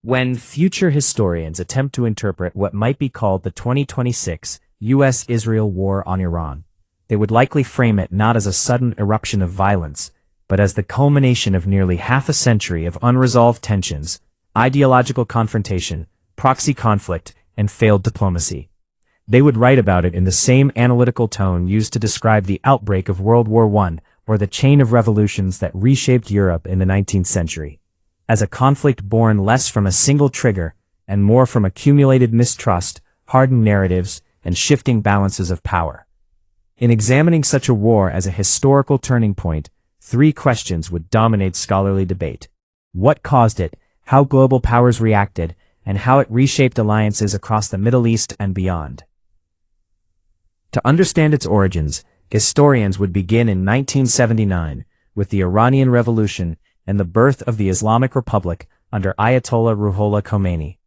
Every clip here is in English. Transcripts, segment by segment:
When future historians attempt to interpret what might be called the 2026 U.S.-Israel war on Iran, they would likely frame it not as a sudden eruption of violence, but as the culmination of nearly half a century of unresolved tensions, ideological confrontation, proxy conflict, and failed diplomacy. They would write about it in the same analytical tone used to describe the outbreak of World War I or the chain of revolutions that reshaped Europe in the 19th century, as a conflict born less from a single trigger and more from accumulated mistrust, hardened narratives, and shifting balances of power. In examining such a war as a historical turning point, three questions would dominate scholarly debate: what caused it, how global powers reacted, and how it reshaped alliances across the Middle East and beyond. To understand its origins, historians would begin in 1979 with the Iranian Revolution and the birth of the Islamic Republic under Ayatollah Ruhollah Khomeini.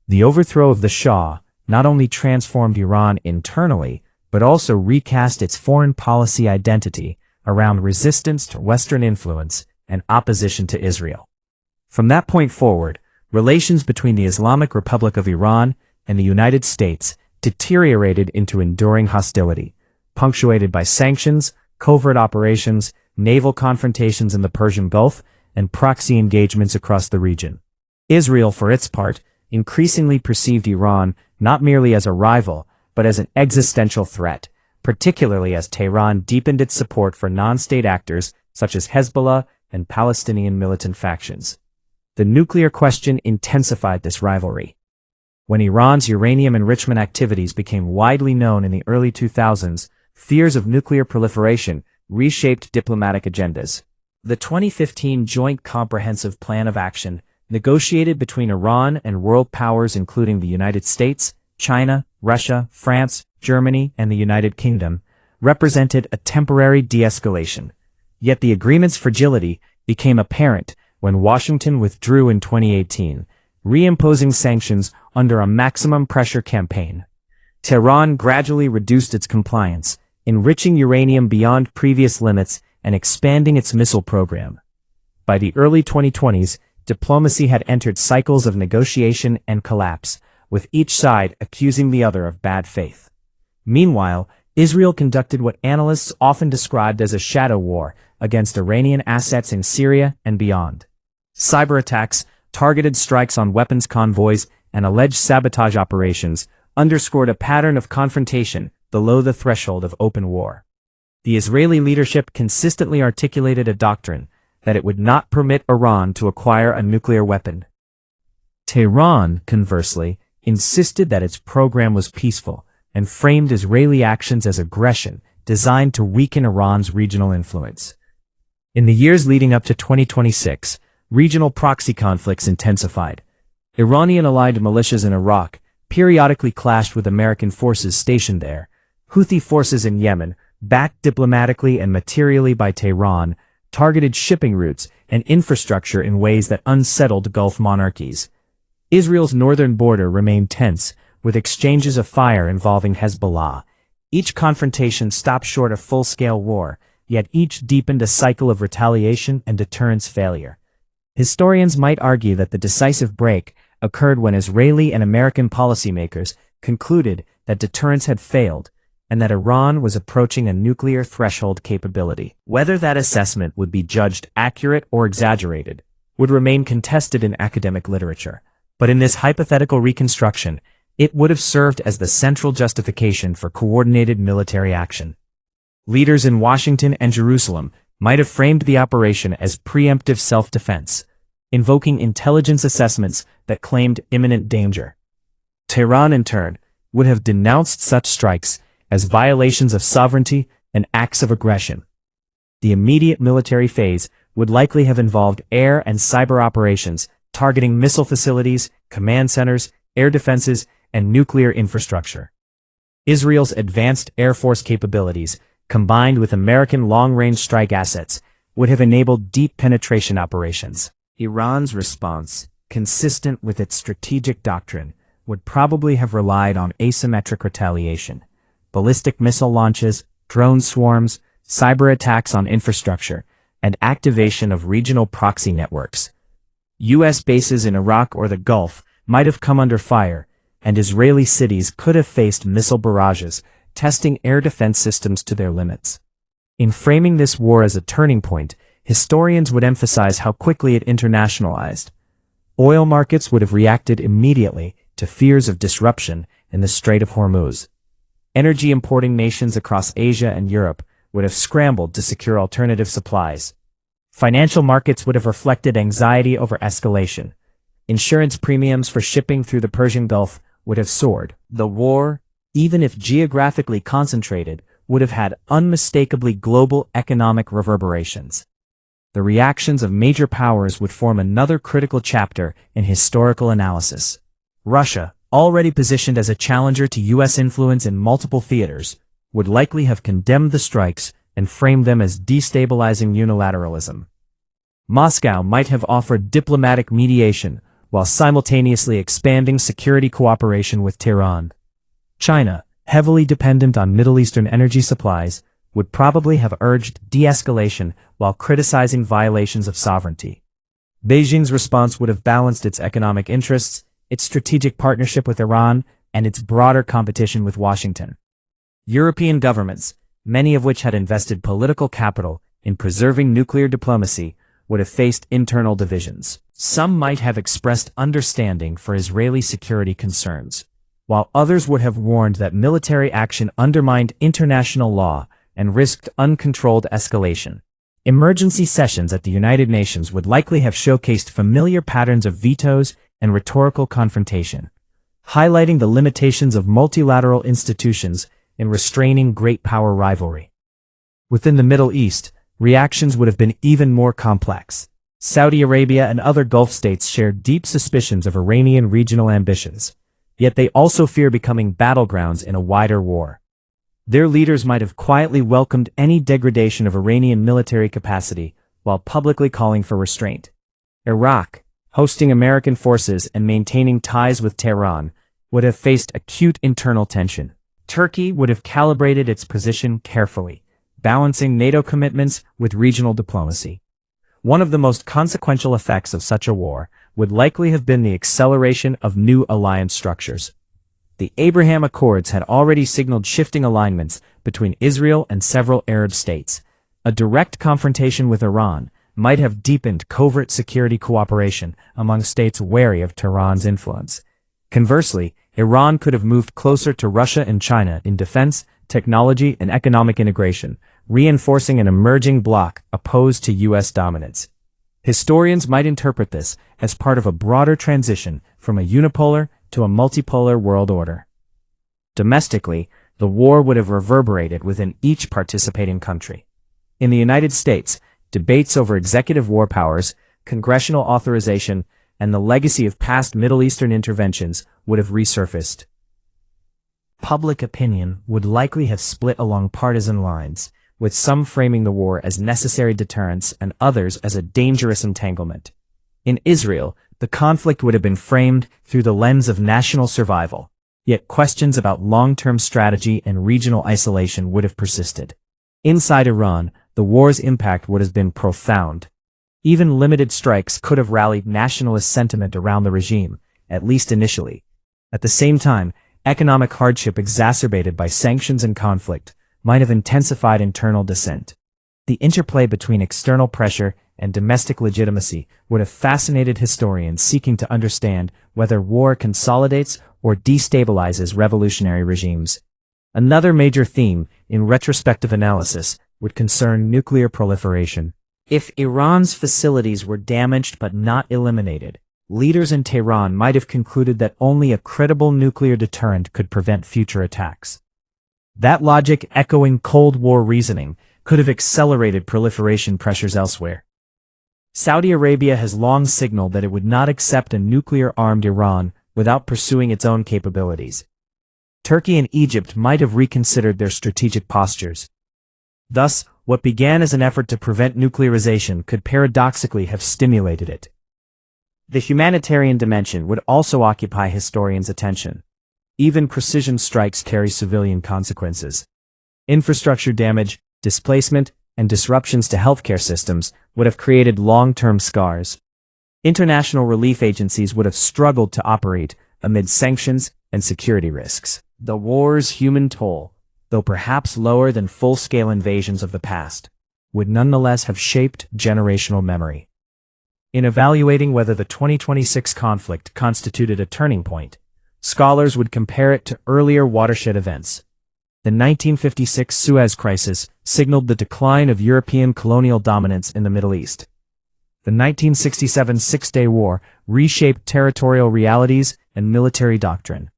The overthrow of the Shah not only transformed Iran internally, but also recast its foreign policy identity around resistance to Western influence and opposition to Israel. From that point forward, relations between the Islamic Republic of Iran and the United States deteriorated into enduring hostility, punctuated by sanctions, covert operations, naval confrontations in the Persian Gulf, and proxy engagements across the region. Israel, for its part, increasingly perceived Iran not merely as a rival, but as an existential threat, particularly as Tehran deepened its support for non-state actors such as Hezbollah and Palestinian militant factions. The nuclear question intensified this rivalry. When Iran's uranium enrichment activities became widely known in the early 2000s, fears of nuclear proliferation reshaped diplomatic agendas. The 2015 Joint Comprehensive Plan of Action, negotiated between Iran and world powers including the United States, China, Russia, France, Germany, and the United Kingdom, represented a temporary de-escalation. Yet the agreement's fragility became apparent when Washington withdrew in 2018, reimposing sanctions under a maximum pressure campaign. Tehran gradually reduced its compliance, enriching uranium beyond previous limits and expanding its missile program. By the early 2020s, diplomacy had entered cycles of negotiation and collapse, with each side accusing the other of bad faith. Meanwhile, Israel conducted what analysts often described as a shadow war against Iranian assets in Syria and beyond. Cyber attacks, targeted strikes on weapons convoys, and alleged sabotage operations underscored a pattern of confrontation below the threshold of open war. The Israeli leadership consistently articulated a doctrine that it would not permit Iran to acquire a nuclear weapon. Tehran, conversely, insisted that its program was peaceful and framed Israeli actions as aggression designed to weaken Iran's regional influence. In the years leading up to 2026, regional proxy conflicts intensified. Iranian-aligned militias in Iraq periodically clashed with American forces stationed there. Houthi forces in Yemen, backed diplomatically and materially by Tehran, targeted shipping routes and infrastructure in ways that unsettled Gulf monarchies. Israel's northern border remained tense, with exchanges of fire involving Hezbollah. Each confrontation stopped short of full-scale war, yet each deepened a cycle of retaliation and deterrence failure. Historians might argue that the decisive break occurred when Israeli and American policymakers concluded that deterrence had failed and that Iran was approaching a nuclear threshold capability. Whether that assessment would be judged accurate or exaggerated would remain contested in academic literature, but in this hypothetical reconstruction, it would have served as the central justification for coordinated military action. Leaders in Washington and Jerusalem might have framed the operation as preemptive self-defense, invoking intelligence assessments that claimed imminent danger. Tehran, in turn, would have denounced such strikes as violations of sovereignty and acts of aggression. The immediate military phase would likely have involved air and cyber operations targeting missile facilities, command centers, air defenses, and nuclear infrastructure. Israel's advanced Air Force capabilities, combined with American long-range strike assets, would have enabled deep penetration operations. Iran's response, consistent with its strategic doctrine, would probably have relied on asymmetric retaliation: ballistic missile launches, drone swarms, cyber attacks on infrastructure, and activation of regional proxy networks. U.S. bases in Iraq or the Gulf might have come under fire, and Israeli cities could have faced missile barrages, testing air defense systems to their limits. In framing this war as a turning point, historians would emphasize how quickly it internationalized. Oil markets would have reacted immediately to fears of disruption in the Strait of Hormuz. Energy importing nations across Asia and Europe would have scrambled to secure alternative supplies. Financial markets would have reflected anxiety over escalation. Insurance premiums for shipping through the Persian Gulf would have soared. The war, even if geographically concentrated, would have had unmistakably global economic reverberations. The reactions of major powers would form another critical chapter in historical analysis. Russia, already positioned as a challenger to U.S. influence in multiple theaters, would likely have condemned the strikes and framed them as destabilizing unilateralism. Moscow might have offered diplomatic mediation while simultaneously expanding security cooperation with Tehran. China, heavily dependent on Middle Eastern energy supplies, would probably have urged de-escalation while criticizing violations of sovereignty. Beijing's response would have balanced its economic interests, its strategic partnership with Iran, and its broader competition with Washington. European governments, many of which had invested political capital in preserving nuclear diplomacy, would have faced internal divisions. Some might have expressed understanding for Israeli security concerns, while others would have warned that military action undermined international law and risked uncontrolled escalation. Emergency sessions at the United Nations would likely have showcased familiar patterns of vetoes and rhetorical confrontation, highlighting the limitations of multilateral institutions in restraining great power rivalry. Within the Middle East, reactions would have been even more complex. Saudi Arabia and other Gulf states shared deep suspicions of Iranian regional ambitions, yet they also fear becoming battlegrounds in a wider war. Their leaders might have quietly welcomed any degradation of Iranian military capacity while publicly calling for restraint. Iraq, hosting American forces and maintaining ties with Tehran, would have faced acute internal tension. Turkey would have calibrated its position carefully, balancing NATO commitments with regional diplomacy. One of the most consequential effects of such a war would likely have been the acceleration of new alliance structures. The Abraham Accords had already signaled shifting alignments between Israel and several Arab states. A direct confrontation with Iran might have deepened covert security cooperation among states wary of Tehran's influence. Conversely, Iran could have moved closer to Russia and China in defense, technology, and economic integration, reinforcing an emerging bloc opposed to U.S. dominance. Historians might interpret this as part of a broader transition from a unipolar to a multipolar world order. Domestically, the war would have reverberated within each participating country. In the United States, debates over executive war powers, congressional authorization, and the legacy of past Middle Eastern interventions would have resurfaced. Public opinion would likely have split along partisan lines, with some framing the war as necessary deterrence and others as a dangerous entanglement. In Israel, the conflict would have been framed through the lens of national survival, yet questions about long-term strategy and regional isolation would have persisted. Inside Iran, the war's impact would have been profound. Even limited strikes could have rallied nationalist sentiment around the regime, at least initially. At the same time, economic hardship exacerbated by sanctions and conflict might have intensified internal dissent. The interplay between external pressure and domestic legitimacy would have fascinated historians seeking to understand whether war consolidates or destabilizes revolutionary regimes. Another major theme in retrospective analysis would concern nuclear proliferation. If Iran's facilities were damaged but not eliminated, leaders in Tehran might have concluded that only a credible nuclear deterrent could prevent future attacks. That logic, echoing Cold War reasoning, could have accelerated proliferation pressures elsewhere. Saudi Arabia has long signaled that it would not accept a nuclear-armed Iran without pursuing its own capabilities. Turkey and Egypt might have reconsidered their strategic postures. Thus, what began as an effort to prevent nuclearization could paradoxically have stimulated it. The humanitarian dimension would also occupy historians' attention. Even precision strikes carry civilian consequences. Infrastructure damage, displacement, and disruptions to healthcare systems would have created long-term scars. International relief agencies would have struggled to operate amid sanctions and security risks. The war's human toll, though perhaps lower than full-scale invasions of the past, would nonetheless have shaped generational memory. In evaluating whether the 2026 conflict constituted a turning point, scholars would compare it to earlier watershed events. The 1956 Suez Crisis signaled the decline of European colonial dominance in the Middle East. The 1967 Six-Day War reshaped territorial realities and military doctrine.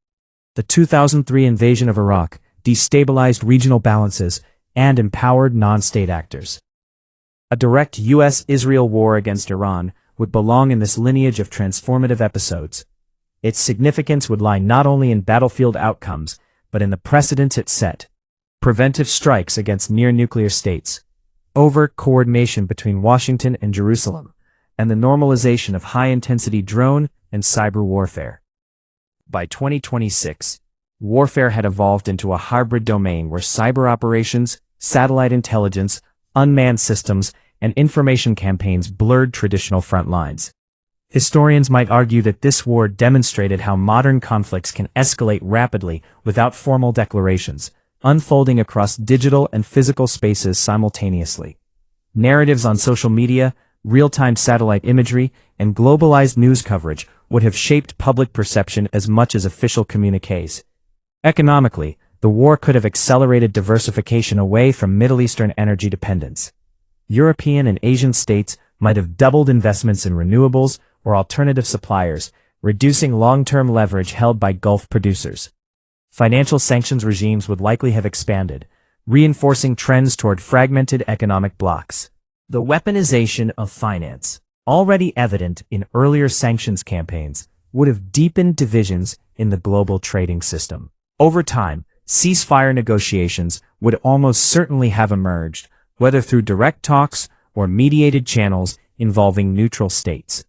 The 2003 invasion of Iraq destabilized regional balances and empowered non-state actors. A direct U.S.-Israel war against Iran would belong in this lineage of transformative episodes. Its significance would lie not only in battlefield outcomes, but in the precedents it set: preventive strikes against near-nuclear states, overt coordination between Washington and Jerusalem, and the normalization of high-intensity drone and cyber warfare. By 2026, warfare had evolved into a hybrid domain where cyber operations, satellite intelligence, unmanned systems, and information campaigns blurred traditional front lines. Historians might argue that this war demonstrated how modern conflicts can escalate rapidly without formal declarations, unfolding across digital and physical spaces simultaneously. Narratives on social media, real-time satellite imagery, and globalized news coverage would have shaped public perception as much as official communiques. Economically, the war could have accelerated diversification away from Middle Eastern energy dependence. European and Asian states might have doubled investments in renewables or alternative suppliers, reducing long-term leverage held by Gulf producers. Financial sanctions regimes would likely have expanded, reinforcing trends toward fragmented economic blocs. The weaponization of finance, already evident in earlier sanctions campaigns, would have deepened divisions in the global trading system. Over time, ceasefire negotiations would almost certainly have emerged, whether through direct talks or mediated channels involving neutral states.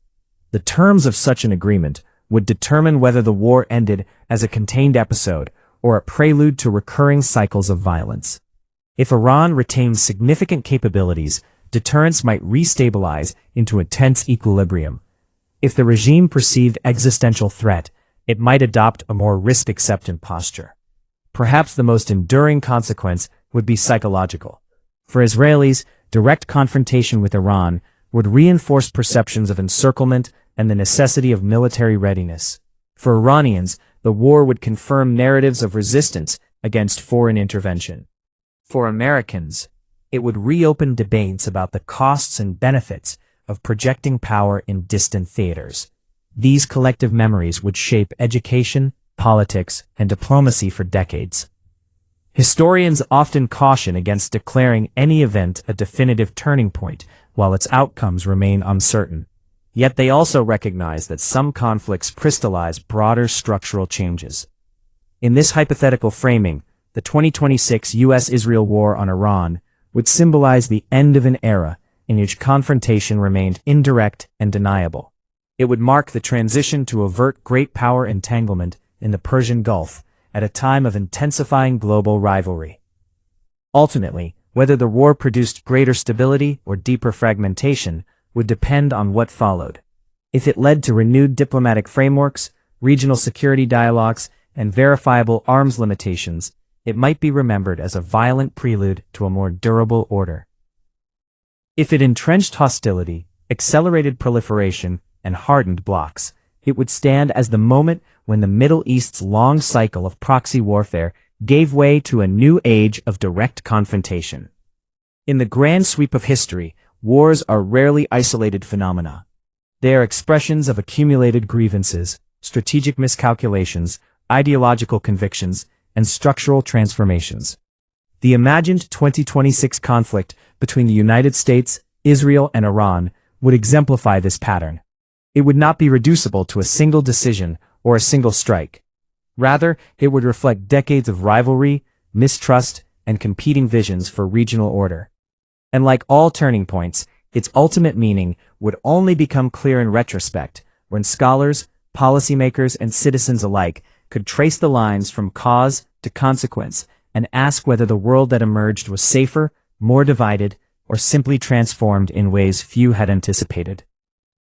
The terms of such an agreement would determine whether the war ended as a contained episode or a prelude to recurring cycles of violence. If Iran retained significant capabilities, deterrence might restabilize into a tense equilibrium. If the regime perceived existential threat, it might adopt a more risk-acceptant posture. Perhaps the most enduring consequence would be psychological. For Israelis, direct confrontation with Iran would reinforce perceptions of encirclement and the necessity of military readiness. For Iranians, the war would confirm narratives of resistance against foreign intervention. For Americans, it would reopen debates about the costs and benefits of projecting power in distant theaters. These collective memories would shape education, politics, and diplomacy for decades. Historians often caution against declaring any event a definitive turning point while its outcomes remain uncertain. Yet they also recognize that some conflicts crystallize broader structural changes. In this hypothetical framing, the 2026 U.S.-Israel war on Iran would symbolize the end of an era in which confrontation remained indirect and deniable. It would mark the transition to avert great power entanglement in the Persian Gulf at a time of intensifying global rivalry. Ultimately, whether the war produced greater stability or deeper fragmentation would depend on what followed. If it led to renewed diplomatic frameworks, regional security dialogues, and verifiable arms limitations, it might be remembered as a violent prelude to a more durable order. If it entrenched hostility, accelerated proliferation, and hardened blocs, it would stand as the moment when the Middle East's long cycle of proxy warfare gave way to a new age of direct confrontation. In the grand sweep of history, wars are rarely isolated phenomena. They are expressions of accumulated grievances, strategic miscalculations, ideological convictions, and structural transformations. The imagined 2026 conflict between the United States, Israel, and Iran would exemplify this pattern. It would not be reducible to a single decision or a single strike. Rather, it would reflect decades of rivalry, mistrust, and competing visions for regional order. And like all turning points, its ultimate meaning would only become clear in retrospect, when scholars, policymakers, and citizens alike could trace the lines from cause to consequence and ask whether the world that emerged was safer, more divided, or simply transformed in ways few had anticipated.